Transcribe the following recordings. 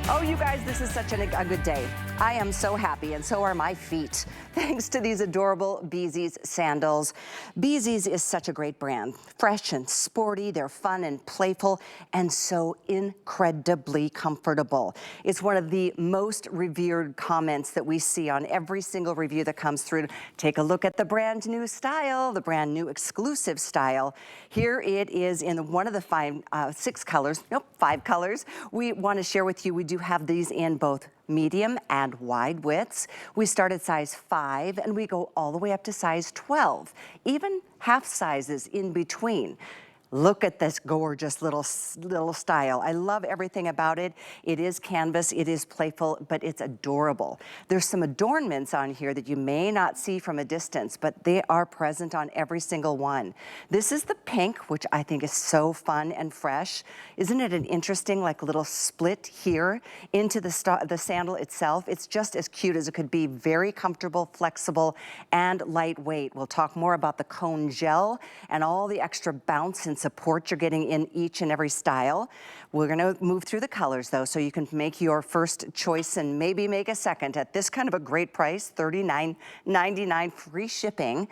Oh, you guys, this is such a good day. I am so happy, and so are my feet, thanks to these adorable BZees sandals. BZees is such a great brand. Fresh and sporty, they're fun and playful, and so incredibly comfortable. It's one of the most revered comments that we see on every single review that comes through. Take a look at the brand new style, the brand new exclusive style. Here it is in one of the five colors. We want to share with you, we do have these in both medium and wide widths. We start at size 5 and we go all the way up to size 12, even half sizes in between. Look at this gorgeous little style. I love everything about it. It is canvas, it is playful, but it's adorable. There's some adornments on here that you may not see from a distance, but they are present on every single one. This is the pink, which I think is so fun and fresh. Isn't it an interesting like little split here into the sandal itself? It's just as cute as it could be. Very comfortable, flexible, and lightweight. We'll talk more about the cone gel and all the extra bounce and support you're getting in each and every style. We're gonna move through the colors though, so you can make your first choice and maybe make a second at this kind of a great price, $39.99 free shipping.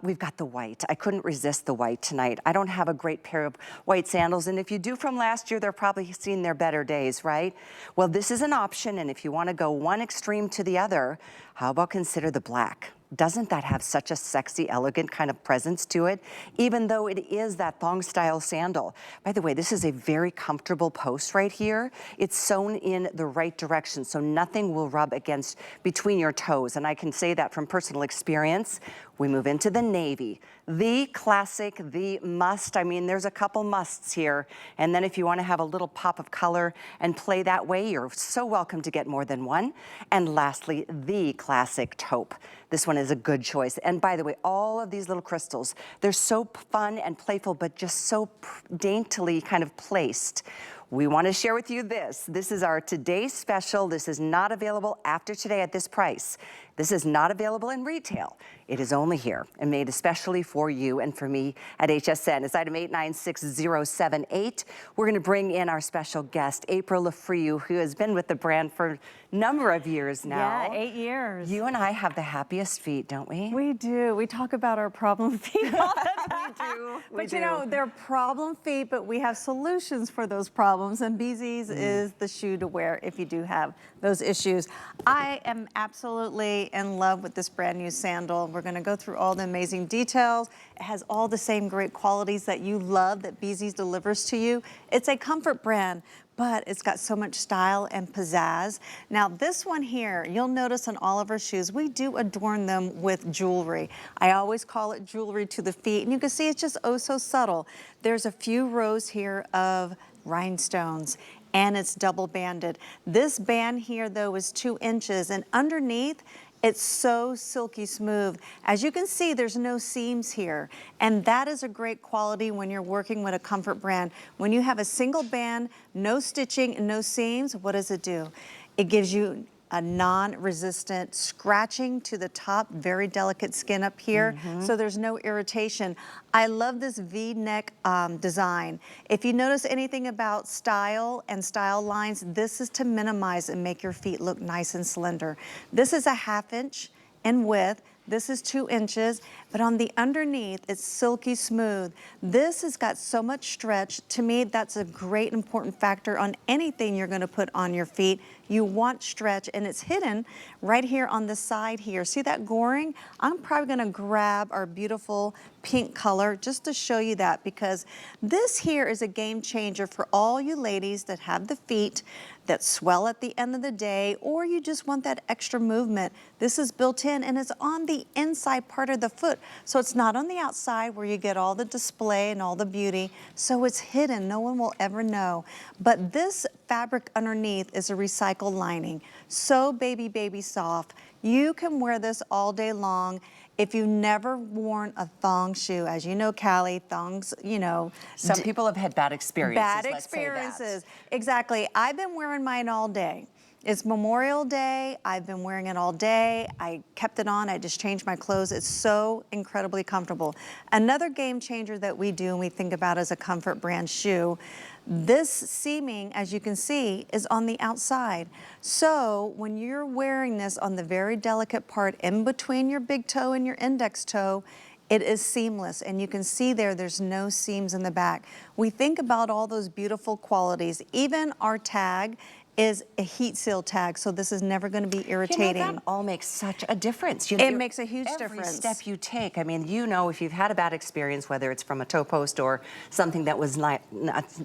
We've got the white. I couldn't resist the white tonight. I don't have a great pair of white sandals, and if you do from last year, they're probably seen their better days, right? Well, this is an option, and if you wanna go one extreme to the other, how about consider the black? Doesn't that have such a sexy, elegant kind of presence to it, even though it is that thong style sandal? By the way, this is a very comfortable post right here. It's sewn in the right direction, so nothing will rub against between your toes, and I can say that from personal experience. We move into the navy, the classic, the must. I mean, there's a couple musts here, and then if you want to have a little pop of color and play that way, you're so welcome to get more than one. And lastly, the classic taupe. This one is a good choice. And by the way, all of these little crystals, they're so fun and playful, but just so daintily kind of placed. We want to share with you this. This is our today's special. This is not available after today at this price. This is not available in retail. It is only here and made especially for you and for me at HSN. It's item 896078. We're going to bring in our special guest, April Lafriou, who has been with the brand for a number of years now. Yeah, 8 years. You and I have the happiest feet, don't we? We do. We talk about our problem feet all the time. We do. You know, they're problem feet, but we have solutions for those problems, and BZees is the shoe to wear if you do have those issues. I am absolutely in love with this brand new sandal. We're going to go through all the amazing details. It has all the same great qualities that you love that BZees delivers to you. It's a comfort brand, but it's got so much style and pizzazz. Now this one here, you'll notice on all of our shoes, we do adorn them with jewelry. I always call it jewelry to the feet, and you can see it's just oh so subtle. There's a few rows here of rhinestones, and it's double banded. This band here though is 2 inches, and underneath it's so silky smooth. As you can see, there's no seams here, and that is a great quality when you're working with a comfort brand. When you have a single band, no stitching and no seams, what does it do? It gives you a non-resistant scratching to the top, very delicate skin up here, so there's no irritation. I love this V-neck design. If you notice anything about style and style lines, this is to minimize and make your feet look nice and slender. This is a 1/2 inch in width. This is 2 inches, but on the underneath, it's silky smooth. This has got so much stretch. To me, that's a great important factor on anything you're gonna put on your feet. You want stretch, and it's hidden right here on the side here. See that goring? I'm probably gonna grab our beautiful pink color just to show you that, because this here is a game changer for all you ladies that have the feet that swell at the end of the day, or you just want that extra movement. This is built in, and it's on the inside part of the foot. So it's not on the outside where you get all the display and all the beauty. So it's hidden, no one will ever know. But this fabric underneath is a recycled lining. So baby soft. You can wear this all day long. If you've never worn a thong shoe, as you know, Callie, thongs, you know. Some people have had bad experiences, Bad experiences, exactly. I've been wearing mine all day. It's Memorial Day. I've been wearing it all day. I kept it on. I just changed my clothes. It's so incredibly comfortable. Another game changer that we do and we think about as a comfort brand shoe, this seaming, as you can see, is on the outside. So when you're wearing this on the very delicate part in between your big toe and your index toe, it is seamless, and you can see there's no seams in the back. We think about all those beautiful qualities. Even our tag is a heat seal tag, so this is never going to be irritating. You know, that all makes such a difference. It makes a huge difference. Every step you take, I mean, you know, if you've had a bad experience, whether it's from a toe post or something that was not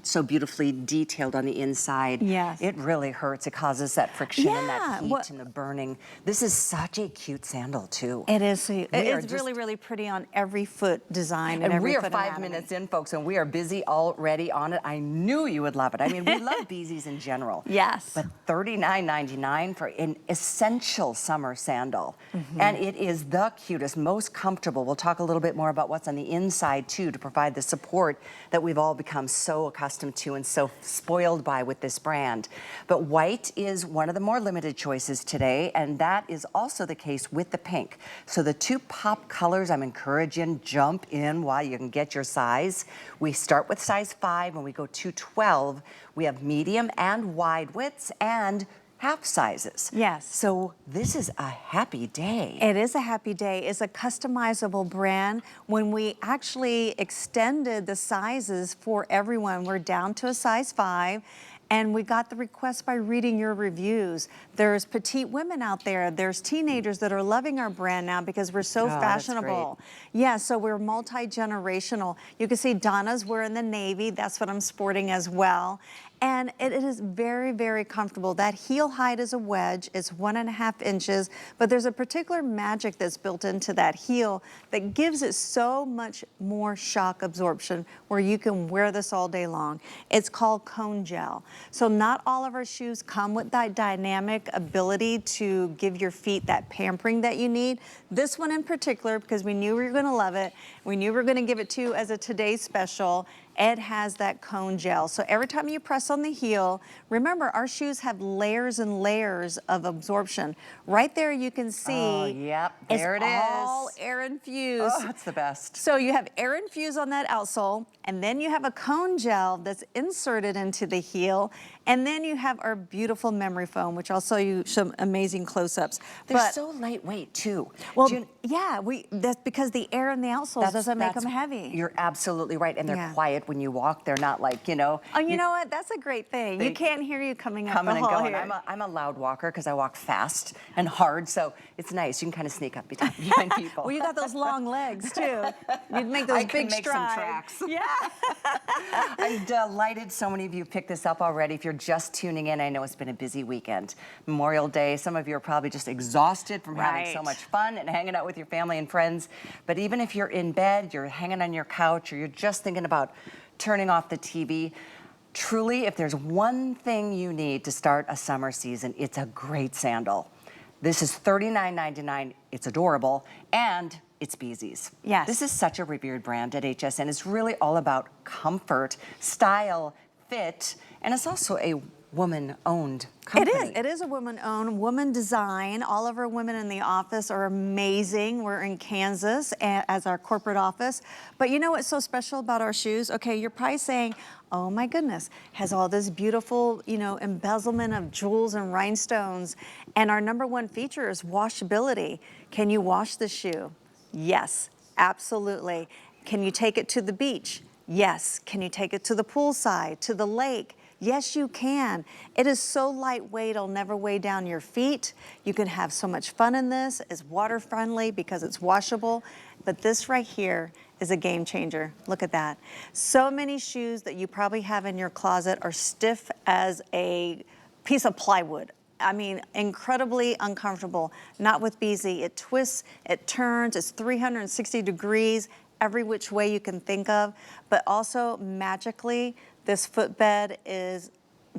so beautifully detailed on the inside, yes, it really hurts. It causes that friction and that heat and the burning. This is such a cute sandal, too. It is. It's really, really pretty on every foot design and every we are foot 5 anatomy. minutes in, folks, and we are busy already on it. I knew you would love it. I mean, we love BZees in general. Yes. But $39.99 for an essential summer sandal. And it is the cutest, most comfortable. We'll talk a little bit more about what's on the inside, too, to provide the support that we've all become so accustomed to and so spoiled by with this brand. But white is one of the more limited choices today, and that is also the case with the pink. So the two pop colors, I'm encouraging, jump in while you can get your size. We start with size 5 and we go to 12. We have medium and wide widths and half sizes. Yes. So this is a happy day. It is a happy day. It's a customizable brand. When we actually extended the sizes for everyone, we're down to a size 5. And we got the request by reading your reviews. There's petite women out there. There's teenagers that are loving our brand now because we're so fashionable. Yeah, so we're multi-generational. You can see Donna's wearing the navy. That's what I'm sporting as well. And it is very, very comfortable. That heel height is a wedge. It's 1.5 inches, but there's a particular magic that's built into that heel that gives it so much more shock absorption where you can wear this all day long. It's called cone gel. So not all of our shoes come with that dynamic ability to give your feet that pampering that you need. This one in particular, because we knew we were gonna love it, we knew we were gonna give it to you as a today's special, it has that cone gel. So every time you press on the heel, remember our shoes have layers and layers of absorption. Right there you can see. Oh, yep, there it is. All air infused. Oh, that's the best. So you have air infused on that outsole, and then you have a cone gel that's inserted into the heel, and then you have our beautiful memory foam, which I'll show you some amazing close-ups. They're so lightweight too. Well, yeah, that's because the air in the outsoles doesn't make them heavy. You're absolutely right, and they're quiet when you walk. They're not like, you know. Oh, you know what? That's a great thing. You can't hear you coming up the hall here. I'm a loud walker because I walk fast and hard, so it's nice. You can kind of sneak up behind people. Well, you got those long legs too. You'd make those big strides. Some tracks. Yeah. I'm delighted so many of you picked this up already. If you're just tuning in, I know it's been a busy weekend. Memorial Day, some of you are probably just exhausted from having so much fun and hanging out with your family and friends. But even if you're in bed, you're hanging on your couch, or you're just thinking about turning off the TV, truly, if there's one thing you need to start a summer season, it's a great sandal. This is $39.99. It's adorable, and it's BZees. Yes. This is such a revered brand at HSN. It's really all about comfort, style, fit, and it's also a woman-owned company. It is a woman-owned, woman design. All of our women in the office are amazing. We're in Kansas as our corporate office. But you know what's so special about our shoes? Okay, you're probably saying, oh my goodness, has all this beautiful, you know, embezzlement of jewels and rhinestones. And our #1 feature is washability. Can you wash the shoe? Yes, absolutely. Can you take it to the beach? Yes. Can you take it to the poolside, to the lake? Yes, you can. It is so lightweight, it'll never weigh down your feet. You can have so much fun in this. It's water friendly because it's washable. But this right here is a game changer. Look at that. So many shoes that you probably have in your closet are stiff as a piece of plywood. I mean, incredibly uncomfortable. Not with BZ. It twists, it turns, it's 360 degrees, every which way you can think of. But also, magically, this footbed is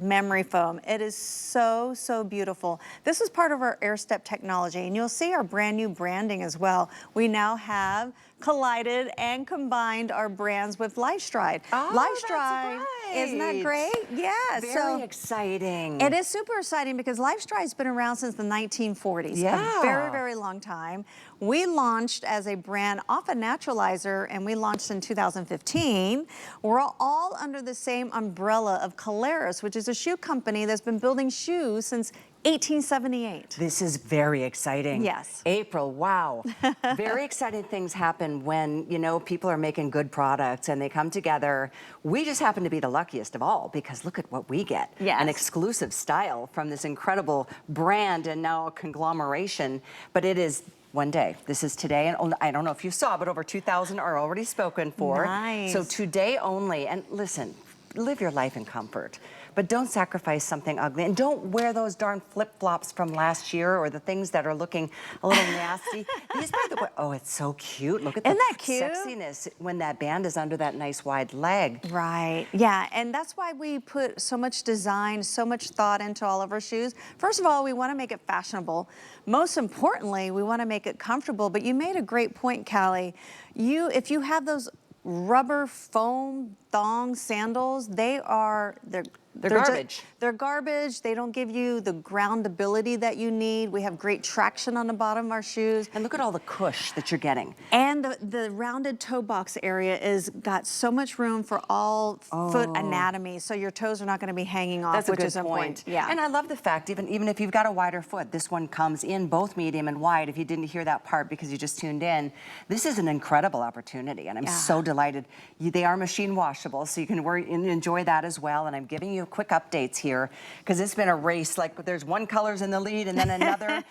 memory foam. It is so, so beautiful. This is part of our Air Step technology, and you'll see our brand new branding as well. We now have collided and combined our brands with LifeStride. Oh, LifeStride, that's isn't that great? Yeah. Very exciting. It is super exciting because LifeStride's been around since the 1940s. Yeah. A very, very long time. We launched as a brand off a naturalizer, and we launched in 2015. We're all under the same umbrella of Caleres, which is a shoe company that's been building shoes since 1878. This is very exciting. Yes. April, wow. Very exciting things happen when, you know, people are making good products and they come together. We just happen to be the luckiest of all because look at what we get. Yes. An exclusive style from this incredible brand and now a conglomeration, but it is one day. This is today, and I don't know if you saw, but over 2,000 are already spoken for. Nice. So today only, and listen, live your life in comfort. But don't sacrifice something ugly. And don't wear those darn flip-flops from last year or the things that are looking a little nasty. These, by the way, oh, it's so cute. Look at Isn't the that cute? sexiness when that band is under that nice wide leg. Right, yeah, and that's why we put so much design, so much thought into all of our shoes. First of all, we want to make it fashionable. Most importantly, we want to make it comfortable, but you made a great point, Callie. If you have those rubber foam thong sandals, they're garbage. They're garbage. They don't give you the groundability that you need. We have great traction on the bottom of our shoes. And look at all the cush that you're getting. And the rounded toe box area is got so much room for all foot anatomy, so your toes are not going to be hanging off, That's a which good is point. important. Yeah. And I love the fact, even if you've got a wider foot, this one comes in both medium and wide. If you didn't hear that part because you just tuned in, this is an incredible opportunity, and I'm so delighted. They are machine washable, so you can enjoy that as well. And I'm giving you quick updates here because it's been a race. Like there's one color's in the lead and then another.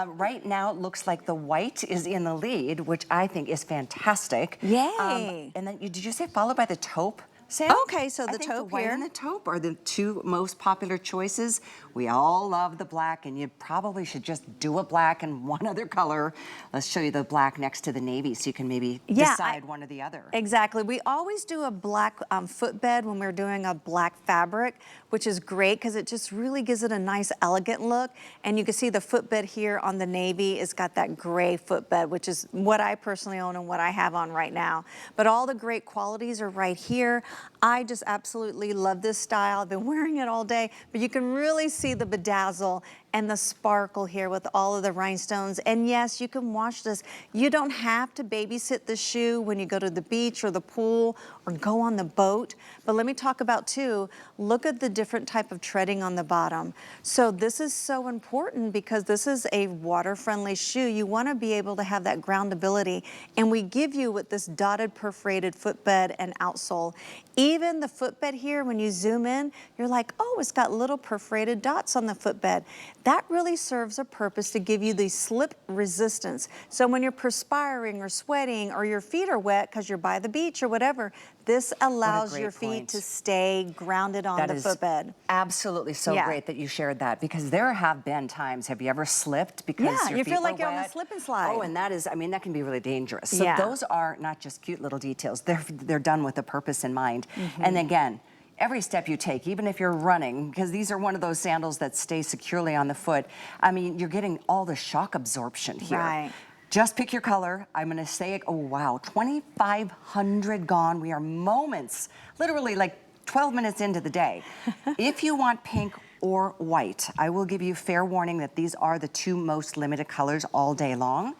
Right now, it looks like the white is in the lead, which I think is fantastic. Yay! And then did you say followed by the taupe? Sam? Okay, so the taupe white here. and the taupe are the two most popular choices. We all love the black, and you probably should just do a black and one other color. Let's show you the black next to the navy so you can maybe decide one or the other. Exactly. We always do a black footbed when we're doing a black fabric, which is great because it just really gives it a nice, elegant look. And you can see the footbed here on the navy. It's got that gray footbed, which is what I personally own and what I have on right now. But all the great qualities are right here. I just absolutely love this style. I've been wearing it all day, but you can really see the bedazzle and the sparkle here with all of the rhinestones. And yes, you can wash this. You don't have to babysit the shoe when you go to the beach or the pool or go on the boat. But let me talk about too, look at the different type of treading on the bottom. So this is so important because this is a water-friendly shoe. You want to be able to have that groundability. And we give you with this dotted perforated footbed and outsole. Even the footbed here, when you zoom in, you're like, oh, it's got little perforated dots on the footbed. That really serves a purpose to give you the slip resistance. So when you're perspiring or sweating or your feet are wet because you're by the beach or whatever, this allows your feet to stay grounded on the footbed. Absolutely so great that you shared that because there have been times, have you ever slipped because your you feet feel like were you're on wet? a slip and slide. Oh, and that is, I mean, that can be really dangerous. So those are not just cute little details. They're done with a purpose in mind. And again, every step you take, even if you're running, because these are one of those sandals that stay securely on the foot, I mean, you're getting all the shock absorption here. Right. Just pick your color. I'm gonna say it, oh wow, 2,500 gone. We are moments, literally like 12 minutes into the day. If you want pink or white, I will give you fair warning that these are the two most limited colors all day long.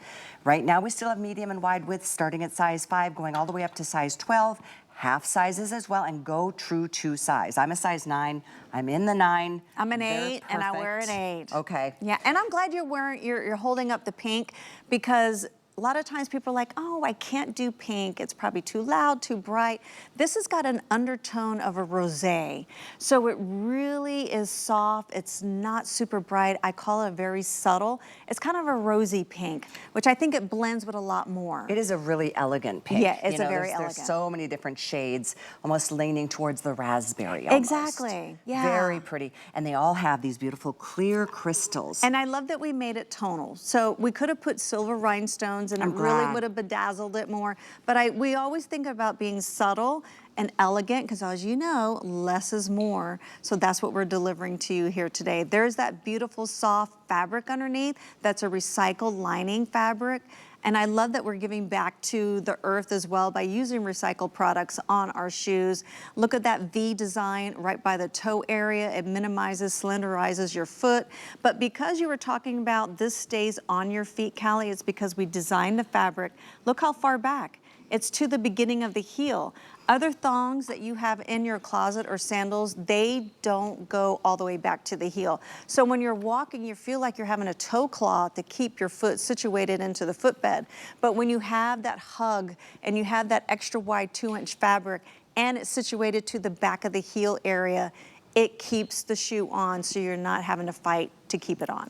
Right now, we still have medium and wide width starting at size 5, going all the way up to size 12. Half sizes as well, and go true to size. I'm a size 9. I'm in the 9. I'm an 8, and I wear an 8. Okay. Yeah, and I'm glad you're holding up the pink because a lot of times people are like, oh, I can't do pink. It's probably too loud, too bright. This has got an undertone of a rosé. So it really is soft. It's not super bright. I call it very subtle. It's kind of a rosy pink, which I think it blends with a lot more. It is a really elegant pink. Yeah, it's very elegant. There's so many different shades, almost leaning towards the raspberry almost. Exactly, yeah. Very pretty. And they all have these beautiful clear crystals. And I love that we made it tonal. So we could have put silver rhinestones and it really would have bedazzled it more. But we always think about being subtle and elegant, because as you know, less is more. So that's what we're delivering to you here today. There's that beautiful soft fabric underneath. That's a recycled lining fabric. And I love that we're giving back to the earth as well by using recycled products on our shoes. Look at that V design right by the toe area. It minimizes, slenderizes your foot. But because you were talking about this stays on your feet, Callie, it's because we designed the fabric. Look how far back. It's to the beginning of the heel. Other thongs that you have in your closet or sandals, they don't go all the way back to the heel. So when you're walking, you feel like you're having a toe claw to keep your foot situated into the footbed. But when you have that hug and you have that extra wide 2-inch fabric and it's situated to the back of the heel area, it keeps the shoe on so you're not having to fight to keep it on.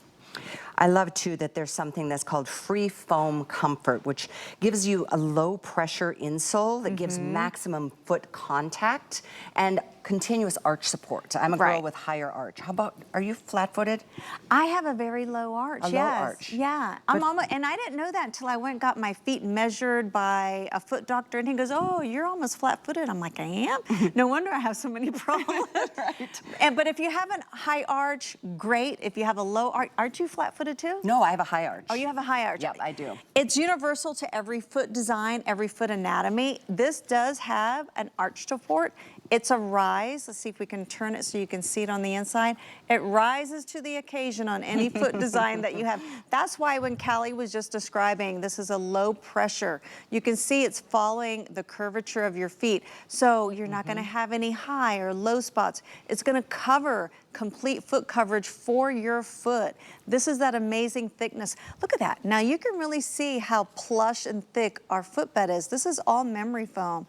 I love too that there's something that's called FreeFoam Comfort, which gives you a low pressure insole that gives maximum foot contact and continuous arch support. I'm a girl with higher arch. How about, are you flat-footed? I have a very low arch, low arch. Yeah, I'm almost, and I didn't know that until I went and got my feet measured by a foot doctor, and he goes, oh, you're almost flat-footed. I'm like, I am? No wonder I have so many problems. But if you have a high arch, great. If you have a low arch, aren't you flat-footed too? No, I have a high arch. Oh, you have a high arch? Yep, I do. It's universal to every foot design, every foot anatomy. This does have an arch support. It's a rise. Let's see if we can turn it so you can see it on the inside. It rises to the occasion on any foot design that you have. That's why when Callie was just describing, this is a low pressure. You can see it's following the curvature of your feet. So you're not gonna have any high or low spots. It's gonna cover complete foot coverage for your foot. This is that amazing thickness. Look at that. Now you can really see how plush and thick our footbed is. This is all memory foam.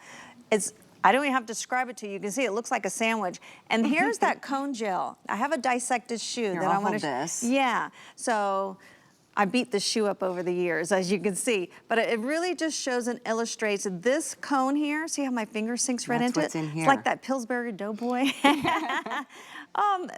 I don't even have to describe it to you. You can see it looks like a sandwich. And here's that cone gel. I have a dissected shoe that I want to. Yeah. So I beat the shoe up over the years, as you can see. But it really just shows and illustrates this cone here. See how my finger sinks right into it? In here. It's like that Pillsbury Doughboy.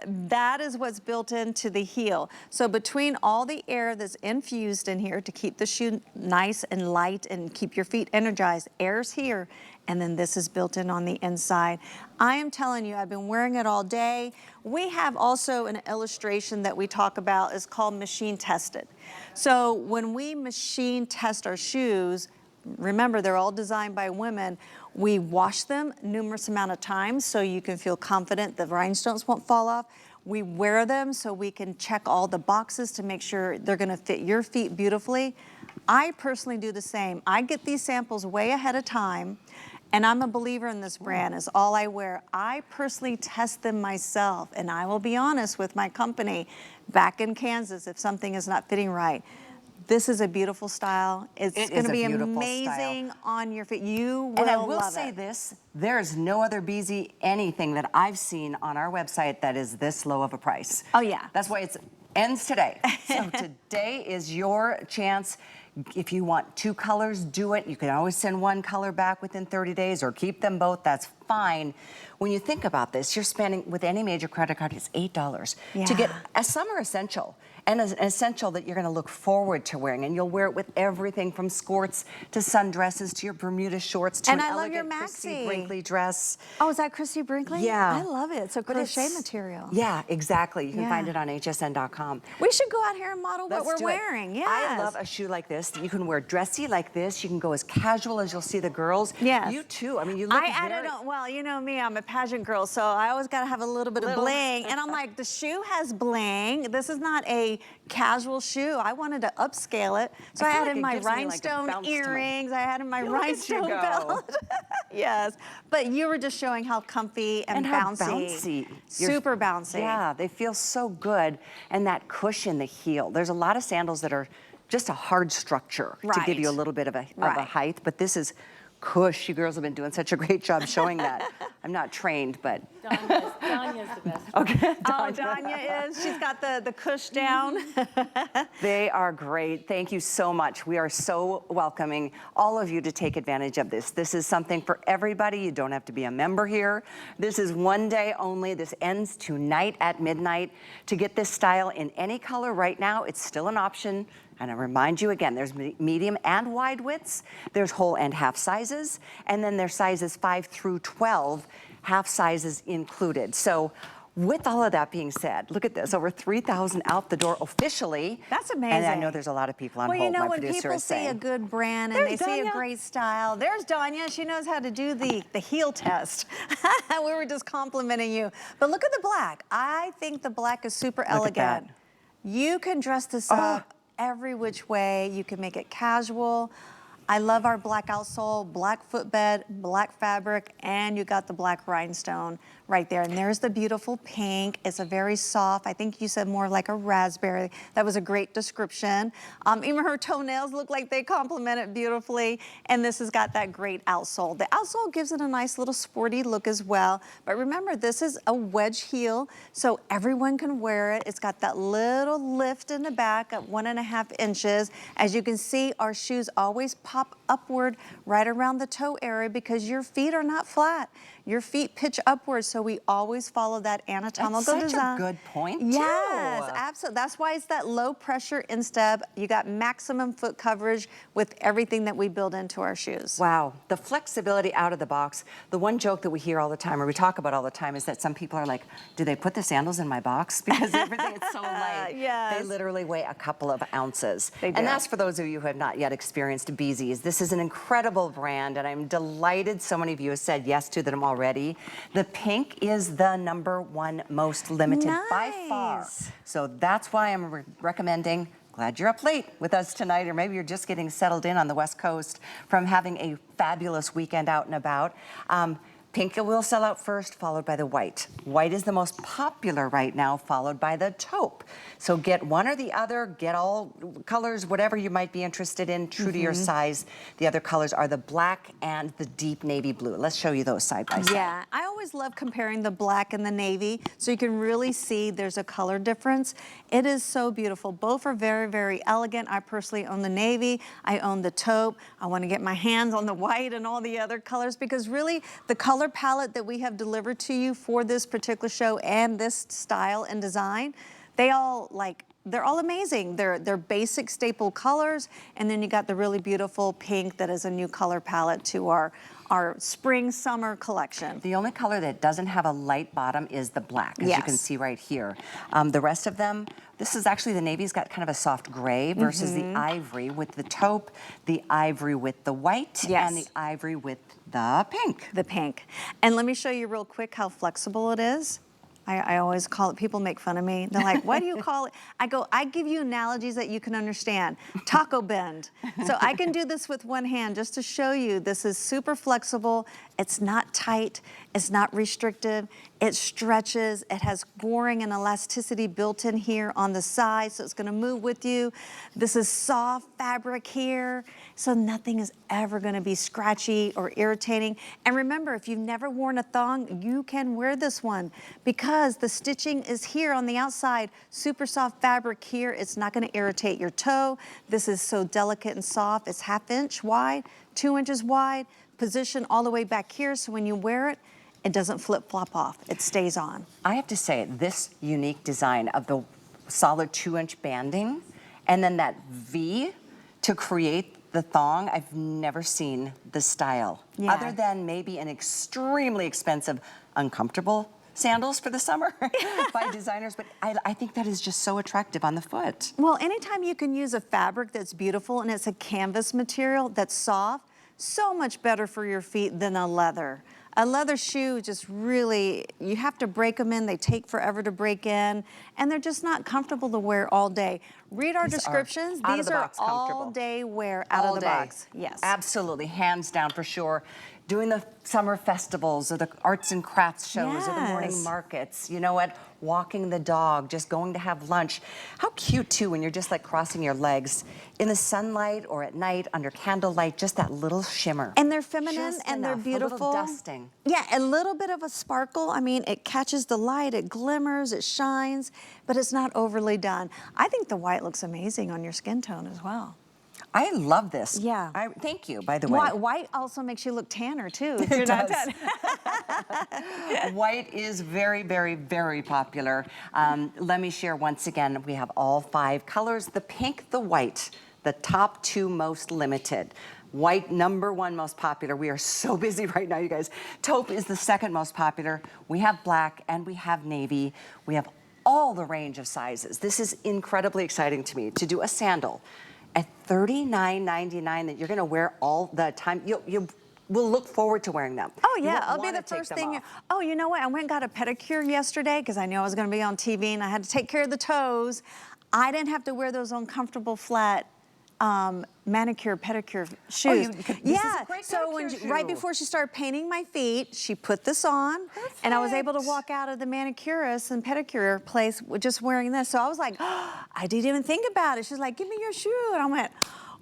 That is what's built into the heel. So between all the air that's infused in here to keep the shoe nice and light and keep your feet energized, air's here, and then this is built in on the inside. I am telling you, I've been wearing it all day. We have also an illustration that we talk about is called machine tested. So when we machine test our shoes, remember they're all designed by women, we wash them numerous amount of times so you can feel confident the rhinestones won't fall off. We wear them so we can check all the boxes to make sure they're gonna fit your feet beautifully. I personally do the same. I get these samples way ahead of time, and I'm a believer in this brand, is all I wear. I personally test them myself, and I will be honest with my company, back in Kansas, if something is not fitting right. This is a beautiful style. It's going to be amazing on your feet. You will love it. And I will say this, there's no other BZ anything that I've seen on our website that is this low of a price. Oh, yeah. That's why it ends today. So today is your chance. If you want 2 colors, do it. You can always send 1 color back within 30 days or keep them both. That's fine. When you think about this, you're spending, with any major credit card, it's $8 to get a summer essential. And an essential that you're going to look forward to wearing, and you'll wear it with everything from skirts to sundresses to your Bermuda shorts to an elegant Christy Brinkley dress. Oh, is that Christy Brinkley? Yeah. I love it. It's a crochet material. Yeah, exactly. You can find it on hsn.com. We should go out here and model what we're wearing. Yes. I love a shoe like this. You can wear dressy like this. You can go as casual as you'll see the girls. Yes. You too. I mean, you look well, you know me, I'm a pageant girl, so I always got to have a little bit of bling. And I'm like, the shoe has bling. This is not a casual shoe. I wanted to upscale it. So I added my rhinestone earrings. I added my rhinestone belt. Yes. But you were just showing how comfy and bouncy. Super bouncy. Yeah, they feel so good. And that cushion, the heel. There's a lot of sandals that are just a hard structure to give you a little bit of a height, but this is cush. You girls have been doing such a great job showing that. I'm not trained, but. Danya's the best. Okay. Oh, Danya is. She's got the cush down. They are great. Thank you so much. We are so welcoming all of you to take advantage of this. This is something for everybody. You don't have to be a member here. This is one day only. This ends tonight at midnight. To get this style in any color right now, it's still an option. And I remind you again, there's medium and wide widths, there's whole and half sizes, and then there's sizes 5 through 12, half sizes included. So with all of that being said, look at this, over 3,000 out the door officially. That's amazing. And I know there's a lot of people on hold, Well, you know, my when producer people is see a saying. good brand and There's they see a Danya. great style, there's Danya. She knows how to do the heel test. We were just complimenting you. But look at the black. I think the black is super elegant. At that. You can dress this up every which way. You can make it casual. I love our black outsole, black footbed, black fabric, and you got the black rhinestone right there. And there's the beautiful pink. It's a very soft, I think you said more like a raspberry. That was a great description. Even her toenails look like they complement it beautifully. And this has got that great outsole. The outsole gives it a nice little sporty look as well. But remember, this is a wedge heel, so everyone can wear it. It's got that little lift in the back at 1.5 inches. As you can see, our shoes always pop upward right around the toe area because your feet are not flat. Your feet pitch upwards, so we always follow that anatomical That's such design. a good point, Yes, too. absolutely. That's why it's that low pressure instep. You got maximum foot coverage with everything that we build into our shoes. Wow, the flexibility out of the box. The one joke that we hear all the time, or we talk about all the time, is that some people are like, do they put the sandals in my box? Because everything is so light. Yes. They literally weigh a couple of ounces. They do. And that's for those of you who have not yet experienced BZees. This is an incredible brand, and I'm delighted so many of you have said yes to them already. The pink is the #1 most limited by far. Nice. So that's why I'm recommending. Glad you're up late with us tonight, or maybe you're just getting settled in on the West Coast from having a fabulous weekend out and about. Pink will sell out first, followed by the white. White is the most popular right now, followed by the taupe. So get one or the other, get all colors, whatever you might be interested in, true to your size. The other colors are the black and the deep navy blue. Let's show you those side by side. Yeah, I always love comparing the black and the navy so you can really see there's a color difference. It is so beautiful. Both are very, very elegant. I personally own the navy. I own the taupe. I want to get my hands on the white and all the other colors because really the color palette that we have delivered to you for this particular show and this style and design, they're all amazing. They're basic staple colors, and then you got the really beautiful pink that is a new color palette to our spring summer collection. The only color that doesn't have a light bottom is the black, as you can see right here. The rest of them, this is actually, the navy's got kind of a soft gray versus the ivory with the taupe, the ivory with the white, and the ivory with the pink. The pink. And let me show you real quick how flexible it is. I always call it, people make fun of me. They're like, what do you call it? I go, I give you analogies that you can understand. Taco bend. So I can do this with one hand just to show you this is super flexible. It's not tight. It's not restrictive. It stretches. It has goring and elasticity built in here on the side, so it's gonna move with you. This is soft fabric here, so nothing is ever gonna be scratchy or irritating. And remember, if you've never worn a thong, you can wear this one because the stitching is here on the outside, super soft fabric here. It's not gonna irritate your toe. This is so delicate and soft. It's 1/2 inch wide, 2 inches wide, position all the way back here, so when you wear it, it doesn't flip-flop off. It stays on. I have to say, this unique design of the solid 2-inch banding and then that V to create the thong, I've never seen the style. Yeah. Other than maybe an extremely expensive, uncomfortable sandals for the summer by designers, but I think that is just so attractive on the foot. Well, anytime you can use a fabric that's beautiful and it's a canvas material that's soft, so much better for your feet than a leather. A leather shoe just really, you have to break them in. They take forever to break in, and they're just not comfortable to wear all day. Read our descriptions. These are all day wear out of the box. Yes. Absolutely, hands down for sure. Doing the summer festivals or the arts and crafts shows or the morning markets, you know what? Walking the dog, just going to have lunch. How cute too when you're just like crossing your legs in the sunlight or at night under candlelight, just that little shimmer. And they're feminine Just and they're enough, beautiful. A little dusting. Yeah, a little bit of a sparkle. I mean, it catches the light, it glimmers, it shines, but it's not overly done. I think the white looks amazing on your skin tone as well. I love this. Yeah. Thank you, by the way. White also makes you look tanner too. If It you're not does. tan. White is very, very, very popular. Let me share once again, we have all 5 colors, the pink, the white, the top 2 most limited. White, #1 most popular. We are so busy right now, you guys. Taupe is the 2nd most popular. We have black and we have navy. We have all the range of sizes. This is incredibly exciting to me to do a sandal at $39.99 that you're gonna wear all the time. You will look forward to wearing them. Oh You yeah, won't I'll be wanna the take first them thing. off. Oh, you know what? I went and got a pedicure yesterday because I knew I was going to be on TV and I had to take care of the toes. I didn't have to wear those uncomfortable flat manicure pedicure shoes. This is a great so pedicure right shoe. before she started painting my feet, she put this on, and I was able to walk out of the manicurist and pedicure place with just wearing this. So I was like, oh, I didn't even think about it. She's like, give me your shoe, and I went,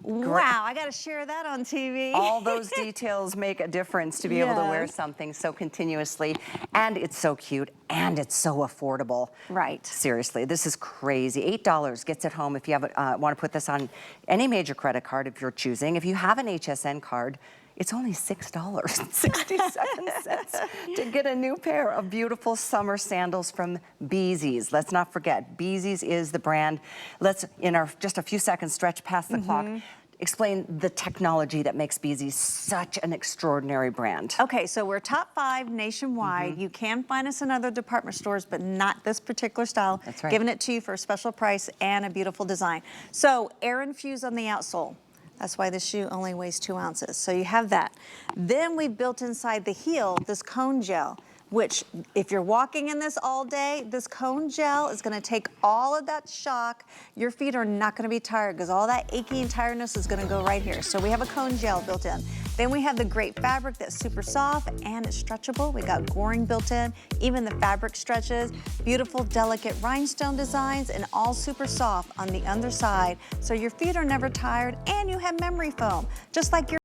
wow, I got to share that on TV. All those details make a difference to be able to wear Yes. something so continuously, and it's so cute, and it's so affordable. Right. Seriously, this is crazy. $8 gets it home if you have want to put this on any major credit card if you're choosing. If you have an HSN card, it's only $6.67 to get a new pair of beautiful summer sandals from BZees. Let's not forget, BZees is the brand. Let's, in our just a few seconds, stretch past the clock, explain the technology that makes BZees such an extraordinary brand. Okay, so we're top 5 nationwide. You can find us in other department stores, but not this particular style. That's right. Giving it to you for a special price and a beautiful design. So air infused on the outsole. That's why this shoe only weighs 2 ounces. So you have that. Then we built inside the heel this cone gel, which if you're walking in this all day, this cone gel is gonna take all of that shock. Your feet are not gonna be tired because all that aching tiredness is gonna go right here. So we have a cone gel built in. Then we have the great fabric that's super soft and it's stretchable. We got goring built in, even the fabric stretches. Beautiful, delicate rhinestone designs and all super soft on the underside. So your feet are never tired and you have memory foam, just like your